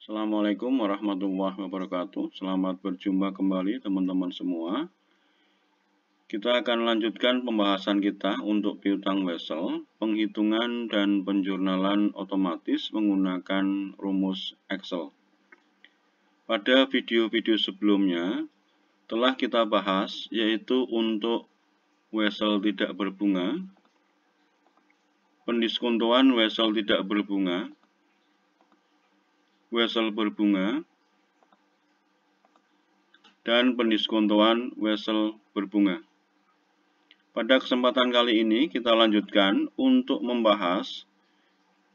Assalamualaikum warahmatullahi wabarakatuh. Selamat berjumpa kembali teman-teman semua. Kita akan lanjutkan pembahasan kita untuk piutang wesel, penghitungan dan penjurnalan otomatis menggunakan rumus Excel. Pada video-video sebelumnya telah kita bahas, yaitu untuk wesel tidak berbunga, pendiskontoan wesel tidak berbunga, wesel berbunga, dan pendiskontoan wesel berbunga. Pada kesempatan kali ini kita lanjutkan untuk membahas,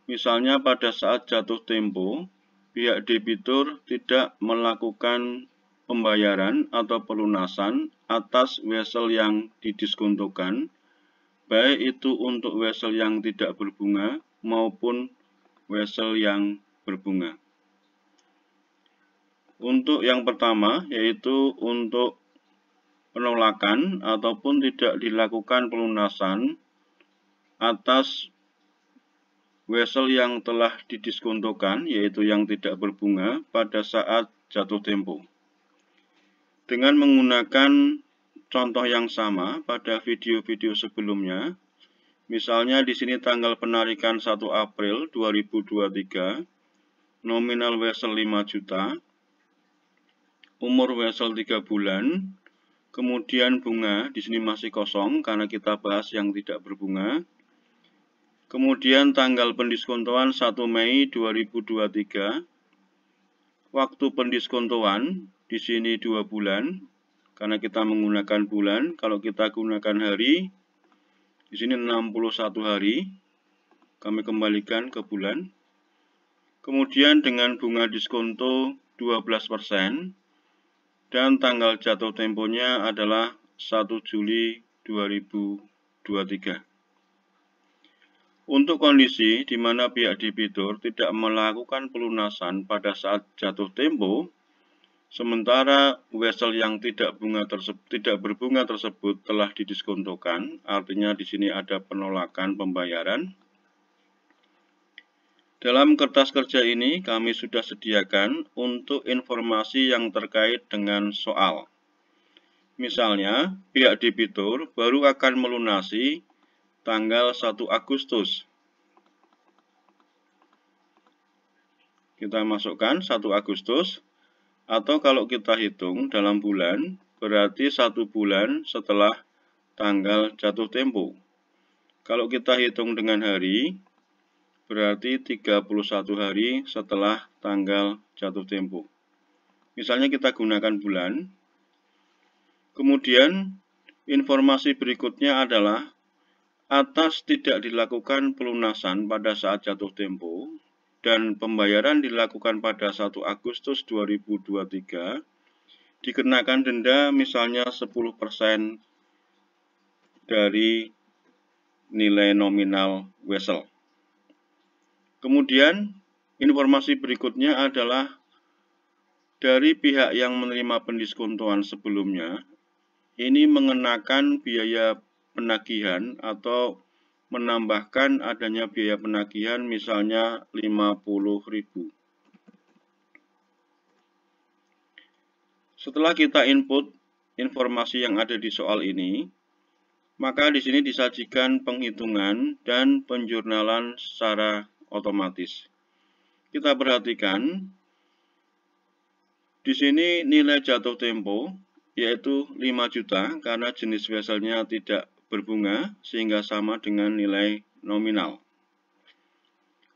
misalnya pada saat jatuh tempo, pihak debitur tidak melakukan pembayaran atau pelunasan atas wesel yang didiskontokan, baik itu untuk wesel yang tidak berbunga maupun wesel yang berbunga. Untuk yang pertama, yaitu untuk penolakan ataupun tidak dilakukan pelunasan atas wesel yang telah didiskontokan, yaitu yang tidak berbunga pada saat jatuh tempo. Dengan menggunakan contoh yang sama pada video-video sebelumnya, misalnya di sini tanggal penarikan 1 April 2023, nominal wesel 5 juta, umur wesel 3 bulan, kemudian bunga di sini masih kosong karena kita bahas yang tidak berbunga. Kemudian tanggal pendiskontoan 1 Mei 2023. Waktu pendiskontoan di sini 2 bulan karena kita menggunakan bulan. Kalau kita gunakan hari, di sini 61 hari. Kami kembalikan ke bulan. Kemudian dengan bunga diskonto 12%. Dan tanggal jatuh temponya adalah 1 Juli 2023. Untuk kondisi di mana pihak debitur tidak melakukan pelunasan pada saat jatuh tempo, sementara wesel yang tidak berbunga tersebut telah didiskontokan, artinya di sini ada penolakan pembayaran. Dalam kertas kerja ini kami sudah sediakan untuk informasi yang terkait dengan soal. Misalnya, pihak debitur baru akan melunasi tanggal 1 Agustus. Kita masukkan 1 Agustus, atau kalau kita hitung dalam bulan, berarti 1 bulan setelah tanggal jatuh tempo. Kalau kita hitung dengan hari, berarti 31 hari setelah tanggal jatuh tempo. Misalnya kita gunakan bulan. Kemudian informasi berikutnya adalah atas tidak dilakukan pelunasan pada saat jatuh tempo dan pembayaran dilakukan pada 1 Agustus 2023, dikenakan denda misalnya 10% dari nilai nominal wesel. Kemudian, informasi berikutnya adalah dari pihak yang menerima pendiskontoan sebelumnya, ini mengenakan biaya penagihan atau menambahkan adanya biaya penagihan misalnya 50.000. Setelah kita input informasi yang ada di soal ini, maka di sini disajikan penghitungan dan penjurnalan secara otomatis. Kita perhatikan di sini nilai jatuh tempo yaitu 5 juta karena jenis weselnya tidak berbunga sehingga sama dengan nilai nominal.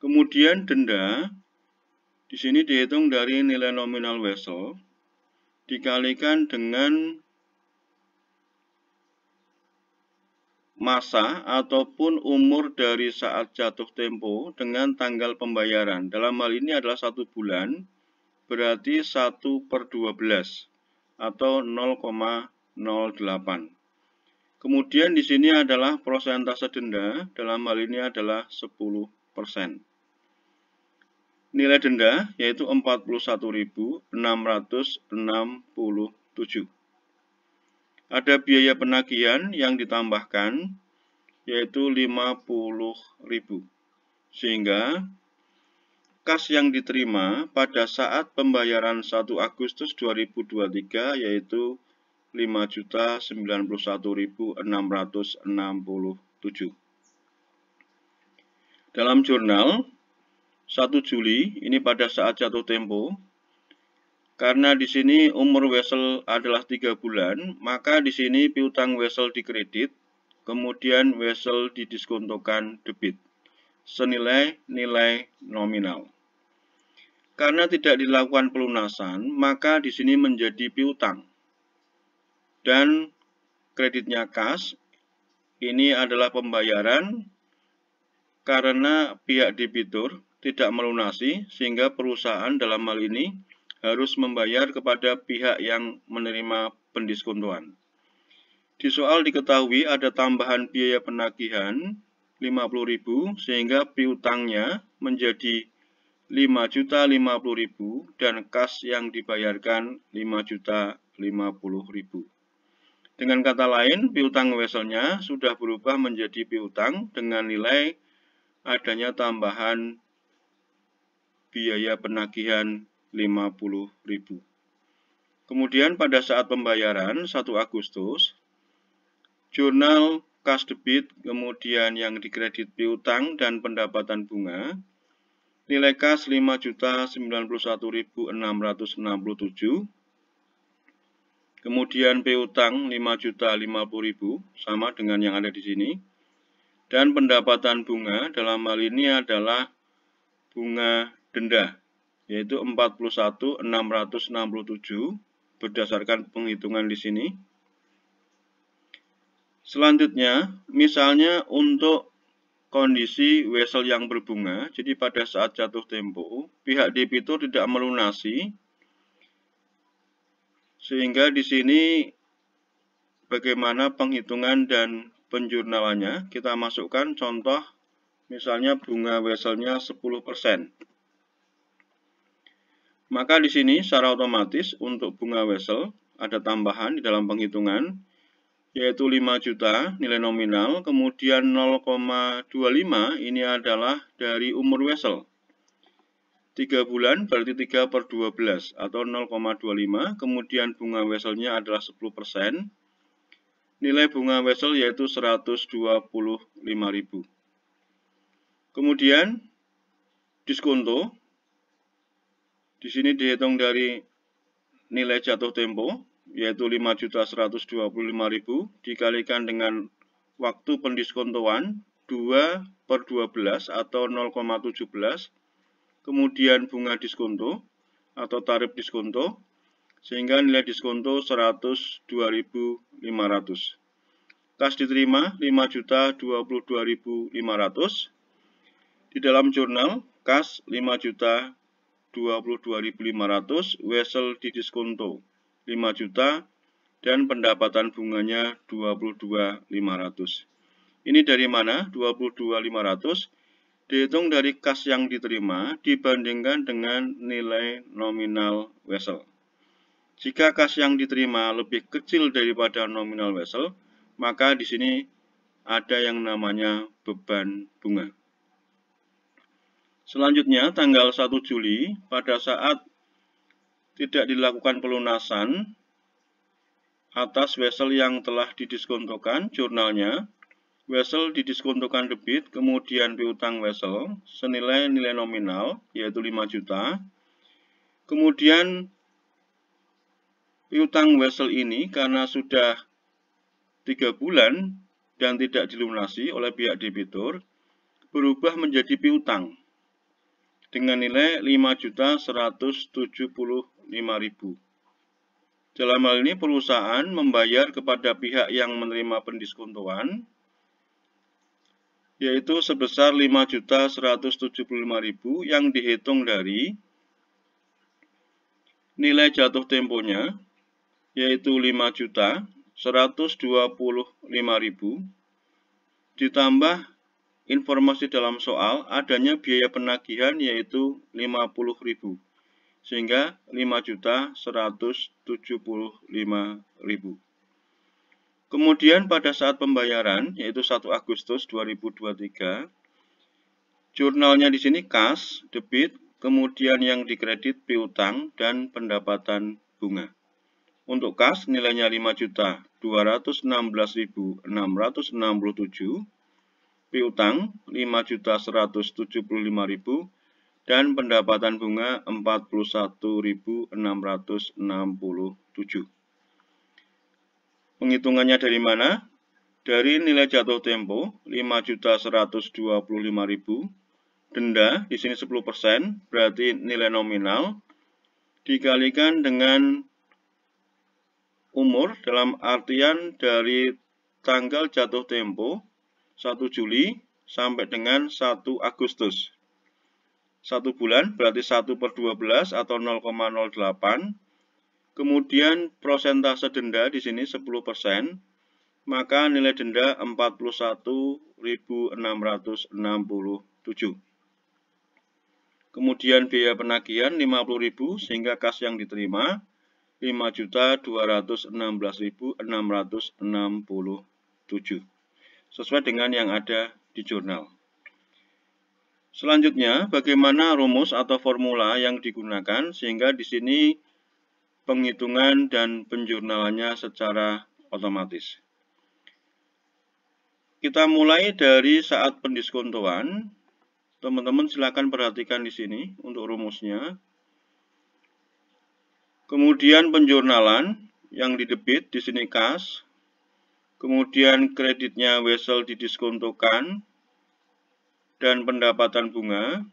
Kemudian denda di sini dihitung dari nilai nominal wesel dikalikan dengan masa ataupun umur dari saat jatuh tempo dengan tanggal pembayaran. Dalam hal ini adalah 1 bulan, berarti 1/12 atau 0,08. Kemudian di sini adalah persentase denda, dalam hal ini adalah 10%. Nilai denda yaitu 41.667. Ada biaya penagihan yang ditambahkan yaitu 50.000. Sehingga kas yang diterima pada saat pembayaran 1 Agustus 2023 yaitu 5.091.667. Dalam jurnal 1 Juli ini pada saat jatuh tempo, karena di sini umur wesel adalah 3 bulan, maka di sini piutang wesel dikredit, kemudian wesel didiskontokan debit senilai nilai nominal. Karena tidak dilakukan pelunasan, maka di sini menjadi piutang. Dan kreditnya kas, ini adalah pembayaran karena pihak debitur tidak melunasi, sehingga perusahaan dalam hal ini harus membayar kepada pihak yang menerima pendiskontoan. Di soal diketahui ada tambahan biaya penagihan 50.000 sehingga piutangnya menjadi 5.050.000 dan kas yang dibayarkan 5.050.000. Dengan kata lain, piutang weselnya sudah berubah menjadi piutang dengan nilai adanya tambahan biaya penagihan 50.000. Kemudian pada saat pembayaran 1 Agustus, jurnal kas debit, kemudian yang dikredit piutang dan pendapatan bunga, nilai kas 5.091.667, kemudian piutang 5.050.000 sama dengan yang ada di sini, dan pendapatan bunga dalam hal ini adalah bunga denda, yaitu 41.667 berdasarkan penghitungan di sini. Selanjutnya, misalnya untuk kondisi wesel yang berbunga, jadi pada saat jatuh tempo, pihak debitur tidak melunasi, sehingga di sini bagaimana penghitungan dan penjurnalannya, kita masukkan contoh, misalnya bunga weselnya 10%. Maka di sini secara otomatis untuk bunga wesel ada tambahan di dalam penghitungan, yaitu 5 juta nilai nominal, kemudian 0,25 ini adalah dari umur wesel. 3 bulan berarti 3/12 atau 0,25, kemudian bunga weselnya adalah 10%. Nilai bunga wesel yaitu 125.000. Kemudian diskonto, di sini dihitung dari nilai jatuh tempo, yaitu 5.125.000 dikalikan dengan waktu pendiskontoan 2/12 atau 0,17, kemudian bunga diskonto atau tarif diskonto, sehingga nilai diskonto 102.500. Kas diterima 5.022.500. Di dalam jurnal kas 5.022.500, wesel didiskonto 5 juta dan pendapatan bunganya 22.500. Ini dari mana? 22.500 dihitung dari kas yang diterima dibandingkan dengan nilai nominal wesel. Jika kas yang diterima lebih kecil daripada nominal wesel, maka di sini ada yang namanya beban bunga. Selanjutnya, tanggal 1 Juli, pada saat tidak dilakukan pelunasan atas wesel yang telah didiskontokan, jurnalnya, wesel didiskontokan debit, kemudian piutang wesel senilai nilai nominal, yaitu 5 juta. Kemudian piutang wesel ini karena sudah 3 bulan dan tidak dilunasi oleh pihak debitur, berubah menjadi piutang dengan nilai 5.175.000. Dalam hal ini perusahaan membayar kepada pihak yang menerima pendiskontoan, yaitu sebesar 5.175.000 yang dihitung dari nilai jatuh temponya, yaitu 5.125.000, ditambah informasi dalam soal adanya biaya penagihan yaitu 50.000, sehingga 5.175.000. Kemudian pada saat pembayaran yaitu 1 Agustus 2023, jurnalnya di sini kas debit, kemudian yang dikredit piutang dan pendapatan bunga. Untuk kas nilainya 5.216.667, piutang 5.175.000 dan pendapatan bunga 41.667. Penghitungannya dari mana? Dari nilai jatuh tempo 5.125.000, denda di sini 10%, berarti nilai nominal dikalikan dengan umur dalam artian dari tanggal jatuh tempo 1 Juli sampai dengan 1 Agustus. 1 bulan berarti 1/12 atau 0,08. Kemudian prosentase denda di sini 10%, maka nilai denda 41.667. Kemudian biaya penagihan 50.000 sehingga kas yang diterima 5.216.667 sesuai dengan yang ada di jurnal. Selanjutnya, bagaimana rumus atau formula yang digunakan sehingga di sini penghitungan dan penjurnalannya secara otomatis. Kita mulai dari saat pendiskontoan. Teman-teman silakan perhatikan di sini untuk rumusnya. Kemudian penjurnalan yang didebit di sini kas. Kemudian kreditnya wesel didiskontokan dan pendapatan bunga.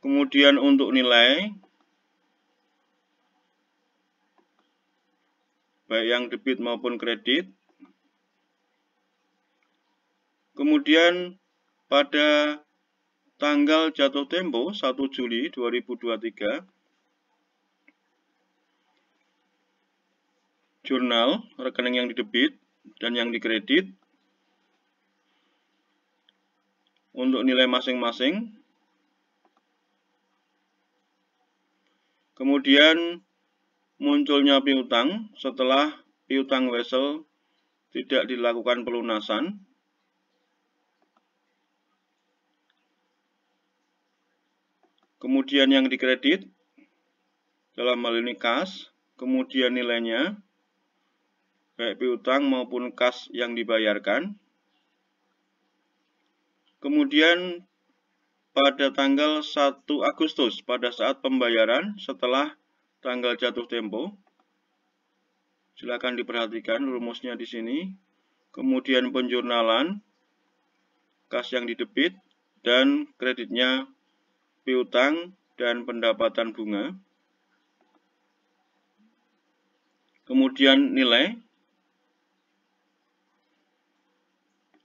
Kemudian untuk nilai baik yang debit maupun kredit. Kemudian pada tanggal jatuh tempo 1 Juli 2023, jurnal rekening yang didebit dan yang dikredit untuk nilai masing-masing. Kemudian munculnya piutang setelah piutang wesel tidak dilakukan pelunasan. Kemudian yang dikredit dalam hal ini kas, kemudian nilainya baik piutang maupun kas yang dibayarkan. Kemudian pada tanggal 1 Agustus pada saat pembayaran setelah tanggal jatuh tempo. Silakan diperhatikan rumusnya di sini. Kemudian penjurnalan kas yang didebit dan kreditnya piutang dan pendapatan bunga. Kemudian nilai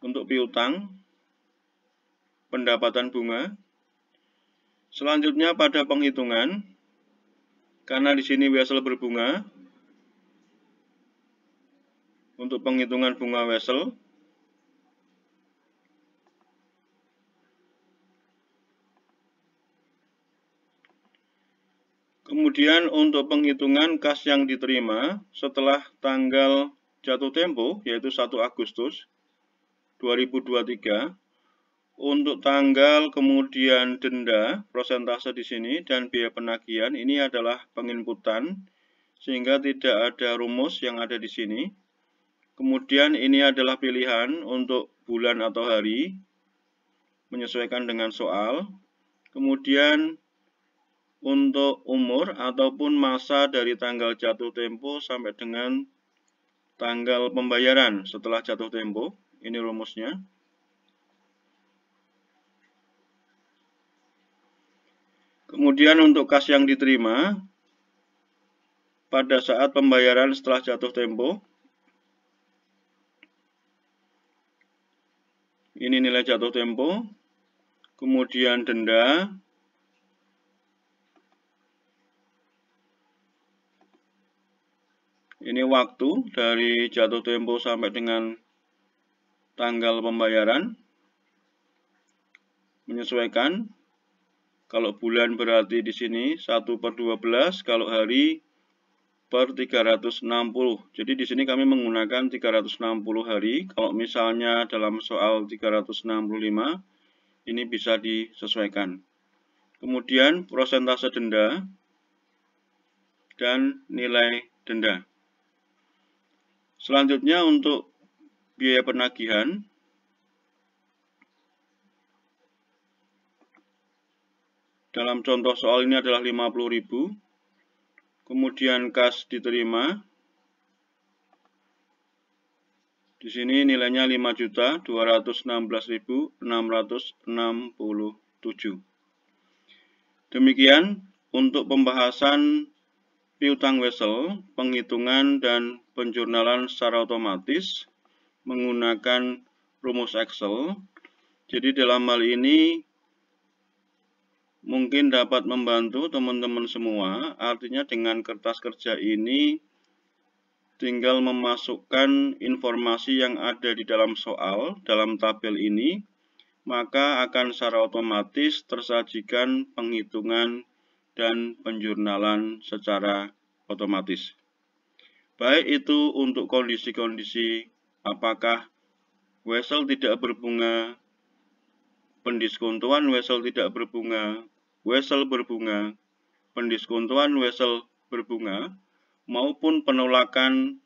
untuk piutang, pendapatan bunga. Selanjutnya pada penghitungan, karena di sini wesel berbunga, untuk penghitungan bunga wesel, kemudian untuk penghitungan kas yang diterima setelah tanggal jatuh tempo, yaitu 1 Agustus 2023, untuk tanggal kemudian denda, prosentase di sini, dan biaya penagihan, ini adalah penginputan, sehingga tidak ada rumus yang ada di sini. Kemudian ini adalah pilihan untuk bulan atau hari, menyesuaikan dengan soal. Kemudian untuk umur ataupun masa dari tanggal jatuh tempo sampai dengan tanggal pembayaran setelah jatuh tempo. Ini rumusnya. Kemudian untuk kas yang diterima pada saat pembayaran setelah jatuh tempo. Ini nilai jatuh tempo. Kemudian denda. Ini waktu dari jatuh tempo sampai dengan tanggal pembayaran. Menyesuaikan. Kalau bulan berarti di sini 1/12, kalau hari per 360. Jadi di sini kami menggunakan 360 hari. Kalau misalnya dalam soal 365, ini bisa disesuaikan. kemudian persentase denda, dan nilai denda. Selanjutnya untuk biaya penagihan, dalam contoh soal ini adalah 50.000, kemudian kas diterima, di sini nilainya 5.216.667. Demikian untuk pembahasan piutang wesel, penghitungan dan penjurnalan secara otomatis menggunakan rumus Excel. Jadi dalam hal ini mungkin dapat membantu teman-teman semua, artinya dengan kertas kerja ini tinggal memasukkan informasi yang ada di dalam soal, dalam tabel ini, maka akan secara otomatis tersajikan penghitungan dan penjurnalan secara otomatis. Baik itu untuk kondisi-kondisi apakah wesel tidak berbunga, pendiskontoan wesel tidak berbunga, wesel berbunga, pendiskontoan wesel berbunga, maupun penolakan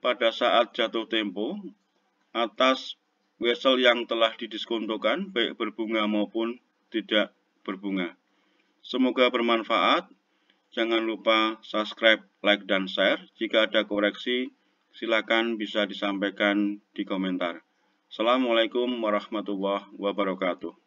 pada saat jatuh tempo atas wesel yang telah didiskontokan, baik berbunga maupun tidak berbunga. Semoga bermanfaat. Jangan lupa subscribe, like, dan share. Jika ada koreksi, silakan bisa disampaikan di komentar. Assalamualaikum warahmatullahi wabarakatuh.